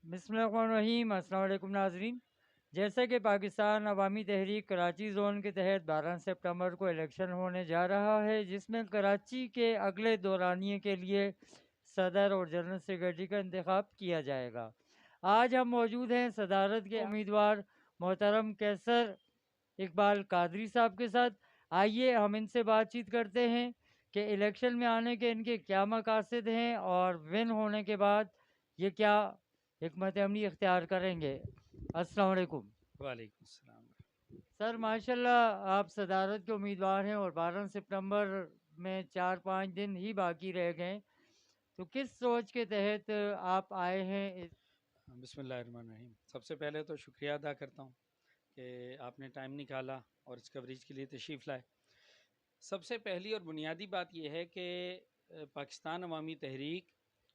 بسم اللہ الرحمن الرحیم۔ السلام علیکم ناظرین۔ جیسے کہ پاکستان عوامی تحریک کراچی زون کے تحت 12 سپٹمبر کو الیکشن ہونے جا رہا ہے، جس میں کراچی کے اگلے دورانیے کے لیے صدر اور جنرل سیکرٹری کا انتخاب کیا جائے گا۔ آج ہم موجود ہیں صدارت کے امیدوار محترم کیسر اقبال قادری صاحب کے ساتھ۔ آئیے ہم ان سے بات چیت کرتے ہیں کہ الیکشن میں آنے کے ان کے کیا مقاصد ہیں اور ون ہونے کے بعد یہ کیا حکمت عملی اختیار کریں گے۔ السلام علیکم وعلیکم السلام۔ سر، ماشاءاللہ آپ صدارت کے امیدوار ہیں اور 12 سپٹمبر میں 4-5 دن ہی باقی رہ گئے، تو کس سوچ کے تحت آپ آئے ہیں؟ بسم اللہ الرحمن الرحیم۔ سب سے پہلے تو شکریہ ادا کرتا ہوں کہ آپ نے ٹائم نکالا اور اس کوریج کے لیے تشریف لائے۔ سب سے پہلی اور بنیادی بات یہ ہے کہ پاکستان عوامی تحریک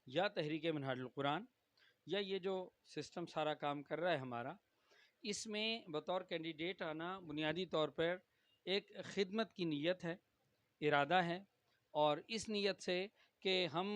یا تحریک منہاج القرآن یا یہ جو سسٹم سارا کام کر رہا ہے ہمارا، اس میں بطور کینڈیڈیٹ آنا بنیادی طور پر ایک خدمت کی نیت ہے، ارادہ ہے، اور اس نیت سے کہ ہم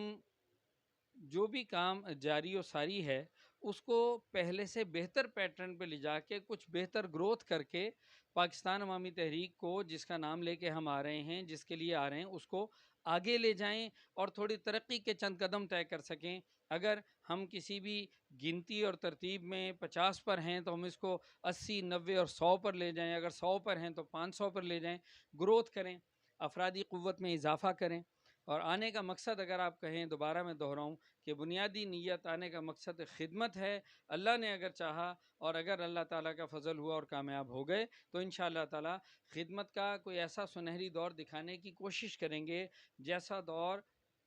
جو بھی کام جاری و ساری ہے اس کو پہلے سے بہتر پیٹرن پہ لے جا کے کچھ بہتر گروتھ کر کے پاکستان عوامی تحریک کو، جس کا نام لے کے ہم آ رہے ہیں، جس کے لیے آ رہے ہیں، اس کو آگے لے جائیں اور تھوڑی ترقی کے چند قدم طے کر سکیں۔ اگر ہم کسی بھی گنتی اور ترتیب میں 50 پر ہیں تو ہم اس کو 80، 90 اور 100 پر لے جائیں، اگر 100 پر ہیں تو 500 پر لے جائیں، گروتھ کریں، افرادی قوت میں اضافہ کریں۔ اور آنے کا مقصد اگر آپ کہیں، دوبارہ میں دہراؤں کہ بنیادی نیت آنے کا مقصد خدمت ہے۔ اللہ نے اگر چاہا اور اگر اللہ تعالیٰ کا فضل ہوا اور کامیاب ہو گئے تو انشاءاللہ تعالیٰ خدمت کا کوئی ایسا سنہری دور دکھانے کی کوشش کریں گے جیسا دور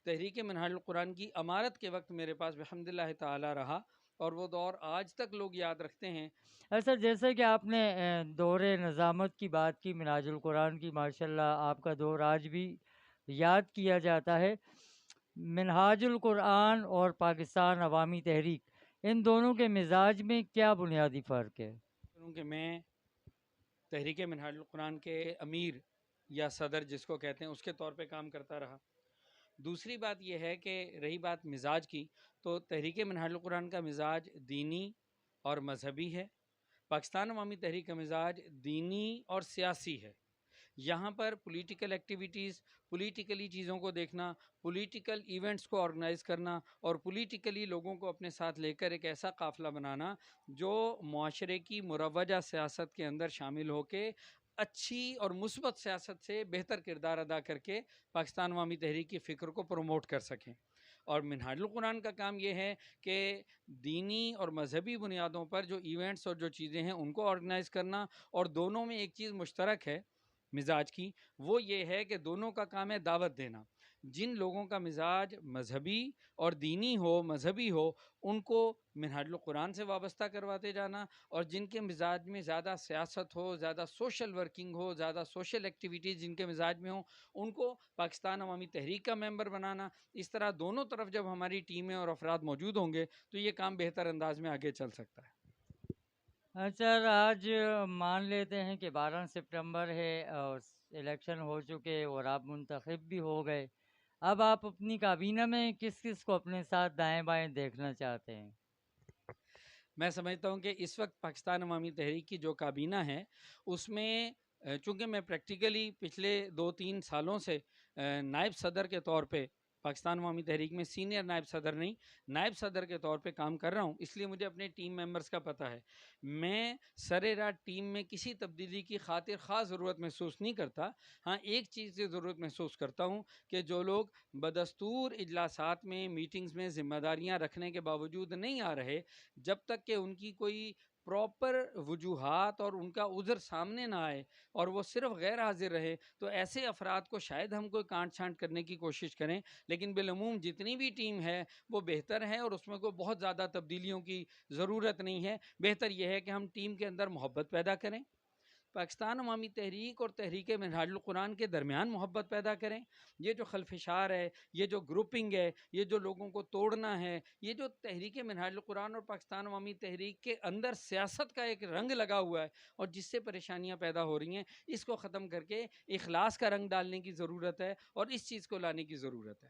تحریک منہاج القرآن کی امارت کے وقت میرے پاس بحمداللہ تعالیٰ رہا، اور وہ دور آج تک لوگ یاد رکھتے ہیں۔ سر، جیسے کہ آپ نے دور نظامت کی بات کی، منہاج القرآن کی، ماشاءاللہ آپ کا دور آج بھی یاد کیا جاتا ہے۔ منہاج القرآن اور پاکستان عوامی تحریک، ان دونوں کے مزاج میں کیا بنیادی فرق ہے؟ کیونکہ میں تحریک منہاج القرآن کے امیر یا صدر جس کو کہتے ہیں اس کے طور پہ کام کرتا رہا۔ دوسری بات یہ ہے کہ رہی بات مزاج کی، تو تحریک منہاج القرآن کا مزاج دینی اور مذہبی ہے، پاکستان عوامی تحریک کا مزاج دینی اور سیاسی ہے۔ یہاں پر پولیٹیکل ایکٹیویٹیز، پولیٹیکلی چیزوں کو دیکھنا، پولیٹیکل ایونٹس کو آرگنائز کرنا اور پولیٹیکلی لوگوں کو اپنے ساتھ لے کر ایک ایسا قافلہ بنانا جو معاشرے کی مروجہ سیاست کے اندر شامل ہو کے اچھی اور مثبت سیاست سے بہتر کردار ادا کر کے پاکستان عوامی تحریک کی فکر کو پروموٹ کر سکیں۔ اور منہاج القرآن کا کام یہ ہے کہ دینی اور مذہبی بنیادوں پر جو ایونٹس اور جو چیزیں ہیں ان کو آرگنائز کرنا، اور دونوں میں ایک چیز مشترک ہے مزاج کی، وہ یہ ہے کہ دونوں کا کام ہے دعوت دینا۔ جن لوگوں کا مزاج مذہبی اور دینی ہو، مذہبی ہو، ان کو منہاج القرآن سے وابستہ کرواتے جانا، اور جن کے مزاج میں زیادہ سیاست ہو، زیادہ سوشل ورکنگ ہو، زیادہ سوشل ایکٹیویٹیز جن کے مزاج میں ہوں، ان کو پاکستان عوامی تحریک کا ممبر بنانا۔ اس طرح دونوں طرف جب ہماری ٹیمیں اور افراد موجود ہوں گے تو یہ کام بہتر انداز میں آگے چل سکتا ہے۔ سر، آج مان لیتے ہیں کہ 12 سپٹمبر ہے اور الیکشن ہو چکے اور آپ منتخب بھی ہو گئے، اب آپ اپنی کابینہ میں کس کس کو اپنے ساتھ دائیں بائیں دیکھنا چاہتے ہیں؟ میں سمجھتا ہوں کہ اس وقت پاکستان عوامی تحریک کی جو کابینہ ہے اس میں چونکہ میں پریکٹیکلی پچھلے 2-3 سالوں سے نائب صدر کے طور پہ پاکستان عوامی تحریک میں سینئر نائب صدر نہیں، نائب صدر کے طور پہ کام کر رہا ہوں، اس لیے مجھے اپنے ٹیم ممبرز کا پتہ ہے۔ میں سرِ راہ ٹیم میں کسی تبدیلی کی خاطر خاص ضرورت محسوس نہیں کرتا۔ ہاں، ایک چیز کی ضرورت محسوس کرتا ہوں کہ جو لوگ بدستور اجلاسات میں، میٹنگز میں ذمہ داریاں رکھنے کے باوجود نہیں آ رہے، جب تک کہ ان کی کوئی پراپر وجوہات اور ان کا عذر سامنے نہ آئے اور وہ صرف غیر حاضر رہے، تو ایسے افراد کو شاید ہم کوئی کانٹ چھانٹ کرنے کی کوشش کریں، لیکن بالعموم جتنی بھی ٹیم ہے وہ بہتر ہے اور اس میں کوئی بہت زیادہ تبدیلیوں کی ضرورت نہیں ہے۔ بہتر یہ ہے کہ ہم ٹیم کے اندر محبت پیدا کریں، پاکستان عوامی تحریک اور تحریک منہاج القرآن کے درمیان محبت پیدا کریں۔ یہ جو خلفشار ہے، یہ جو گروپنگ ہے، یہ جو لوگوں کو توڑنا ہے، یہ جو تحریک منہاج القرآن اور پاکستان عوامی تحریک کے اندر سیاست کا ایک رنگ لگا ہوا ہے اور جس سے پریشانیاں پیدا ہو رہی ہیں، اس کو ختم کر کے اخلاص کا رنگ ڈالنے کی ضرورت ہے اور اس چیز کو لانے کی ضرورت ہے۔